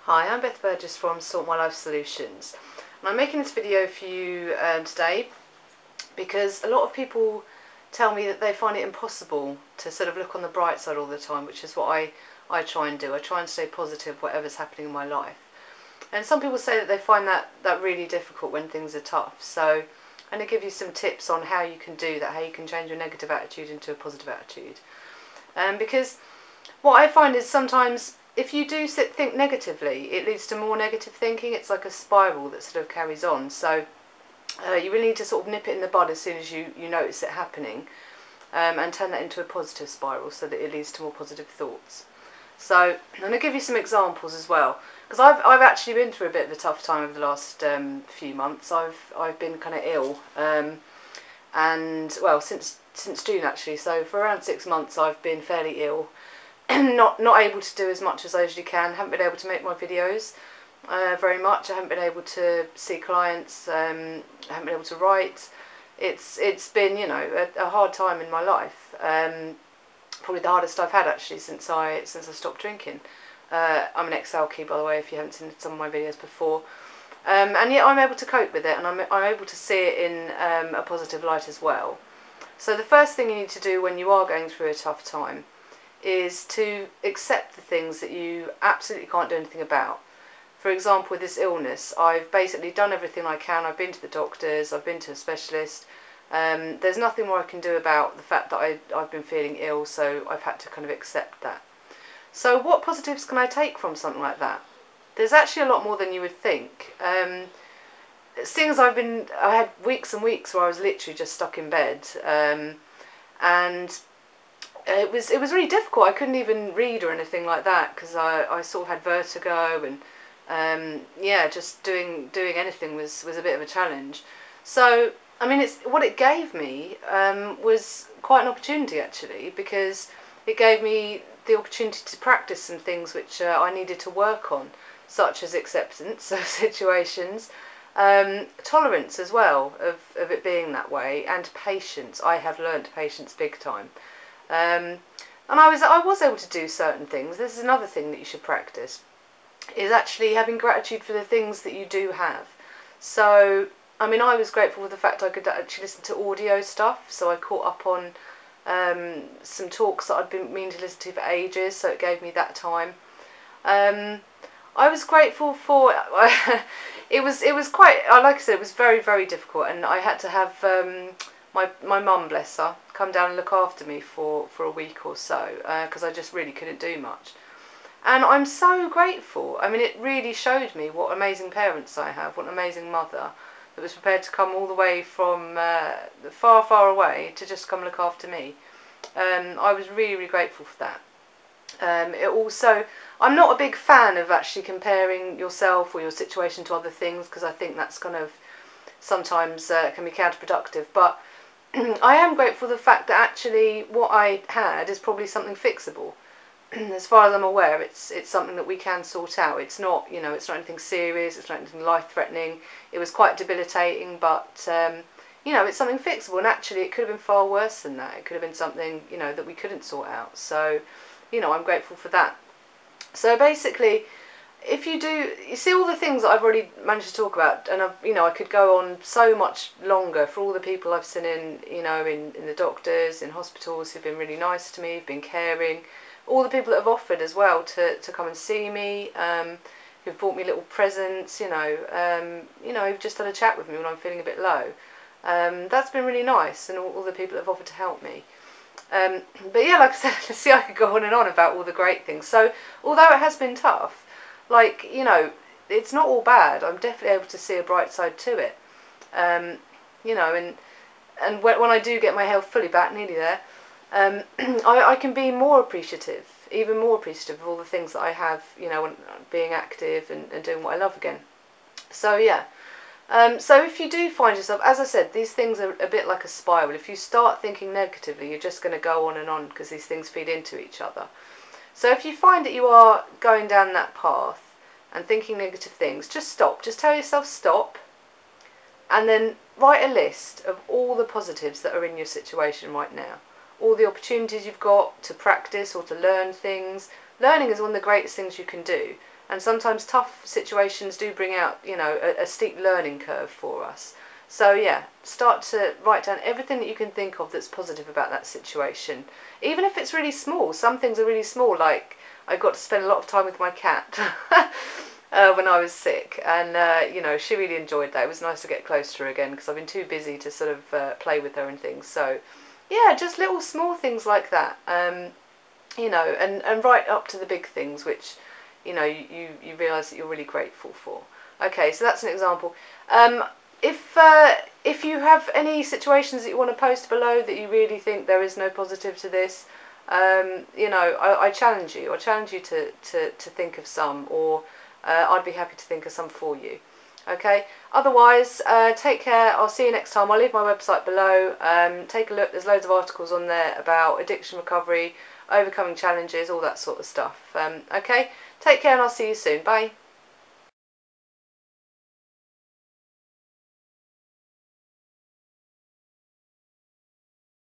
Hi, I'm Beth Burgess from Sort My Life Solutions, and I'm making this video for you today because a lot of people tell me that they find it impossible to sort of look on the bright side all the time, which is what I try and do. I try and stay positive whatever's happening in my life. And some people say that they find that really difficult when things are tough. So I'm going to give you some tips on how you can do that, how you can change your negative attitude into a positive attitude. Because what I find is sometimes if you do think negatively, it leads to more negative thinking. It's like a spiral that sort of carries on. So you really need to sort of nip it in the bud as soon as you notice it happening, and turn that into a positive spiral so that it leads to more positive thoughts. So I'm going to give you some examples as well, because I've actually been through a bit of a tough time over the last few months. I've been kind of ill, and well, since June actually. So for around 6 months I've been fairly ill. not able to do as much as I usually can. Haven't been able to make my videos very much. I haven't been able to see clients. I haven't been able to write. It's been, you know, a hard time in my life. Probably the hardest I've had actually since I stopped drinking. I'm an ex-alky, by the way, if you haven't seen some of my videos before. And yet I'm able to cope with it, and I'm able to see it in a positive light as well. So the first thing you need to do when you are going through a tough time is to accept the things that you absolutely can't do anything about. For example, with this illness, I've basically done everything I can. I've been to the doctors, I've been to a specialist. There's nothing more I can do about the fact that I've been feeling ill, so I've had to kind of accept that. So what positives can I take from something like that? There's actually a lot more than you would think. Seeing as I had weeks and weeks where I was literally just stuck in bed, and it was really difficult. I couldn't even read or anything like that because I sort of had vertigo, and yeah, just doing anything was a bit of a challenge. So I mean, what it gave me was quite an opportunity actually, because it gave me the opportunity to practice some things which I needed to work on, such as acceptance of situations, tolerance as well of it being that way, and patience. I have learnt patience big time. And I was able to do certain things. This is another thing that you should practice, is actually having gratitude for the things that you do have. So, I mean, I was grateful for the fact I could actually listen to audio stuff, so I caught up on some talks that I'd been meaning to listen to for ages, so it gave me that time. I was grateful for, it was quite, like I said, it was very, very difficult, and I had to have my mum, bless her, come down and look after me for a week or so, because I just really couldn't do much. And I'm so grateful. I mean, it really showed me what amazing parents I have, what an amazing mother that was prepared to come all the way from far, far away to just come look after me. I was really, really grateful for that. It also, I'm not a big fan of actually comparing yourself or your situation to other things, because I think that's kind of sometimes can be counterproductive, but I am grateful for the fact that actually what I had is probably something fixable. As far as I'm aware, it's something that we can sort out. It's not, you know, it's not anything serious, it's not anything life-threatening. It was quite debilitating, but you know, it's something fixable, and actually it could have been far worse than that. It could have been something, you know, that we couldn't sort out. So, you know, I'm grateful for that. So basically, if you see all the things that I've already managed to talk about, and you know, I could go on so much longer for all the people I've seen in the doctors, in hospitals, who've been really nice to me, who've been caring, all the people that have offered as well to come and see me, who've bought me little presents, you know, who've just had a chat with me when I'm feeling a bit low. That's been really nice, and all the people that have offered to help me. But yeah, like I said, see, I could go on and on about all the great things. So although it has been tough, like, you know, it's not all bad. I'm definitely able to see a bright side to it. You know, and when I do get my health fully back, nearly there, I can be more appreciative, even more appreciative of all the things that I have, you know, when being active and doing what I love again. So yeah. So if you do find yourself, as I said, these things are a bit like a spiral. If you start thinking negatively, you're just going to go on and on, because these things feed into each other. So if you find that you are going down that path and thinking negative things, just stop. Just tell yourself stop, and then write a list of all the positives that are in your situation right now. All the opportunities you've got to practice or to learn things. Learning is one of the greatest things you can do. And sometimes tough situations do bring out, you know, a steep learning curve for us. So yeah, start to write down everything that you can think of that's positive about that situation. Even if it's really small. Some things are really small, like I got to spend a lot of time with my cat when I was sick, and you know, she really enjoyed that. It was nice to get close to her again because I've been too busy to sort of play with her and things. So yeah, just little small things like that, you know, and right up to the big things, which, you know, you realise that you're really grateful for. Okay, so that's an example. If you have any situations that you want to post below that you really think there is no positive to this, you know, I challenge you. I challenge you to think of some, or I'd be happy to think of some for you. Okay, otherwise, take care. I'll see you next time. I'll leave my website below. Take a look. There's loads of articles on there about addiction recovery, overcoming challenges, all that sort of stuff. Okay, take care and I'll see you soon. Bye.